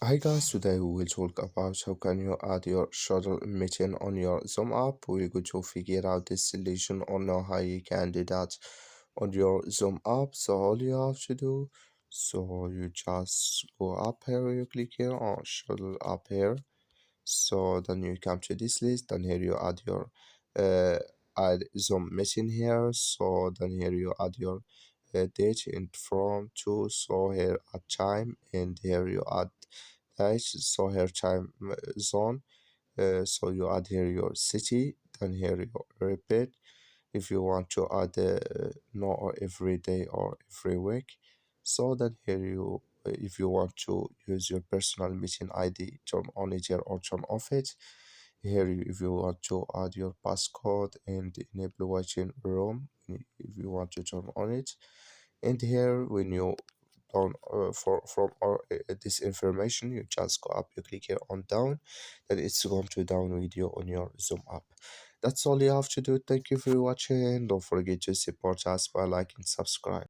Hi guys, today we will talk about how can you add your shuttle meeting on your Zoom app. We're going to figure out this solution or know how you can do that on your Zoom app. So all you have to do, so you just go up here, you click here on shuttle app here. So then you come to this list, then here you add your uh, add Zoom meeting here. So then here you add your date and from to, so here add time, and here you add date, so here time zone, so you add here your city, then here you repeat if you want to add no or every day or every week. So then here you if you want to use your personal meeting ID, turn on it here or turn off it. Here if you want to add your passcode and enable watching room, if you want to turn on it. And here when you down for from our this information, you just go up, you click here on down, then it's going to down video on your Zoom app. That's all you have to do. Thank you for watching. Don't forget to support us by liking, subscribe.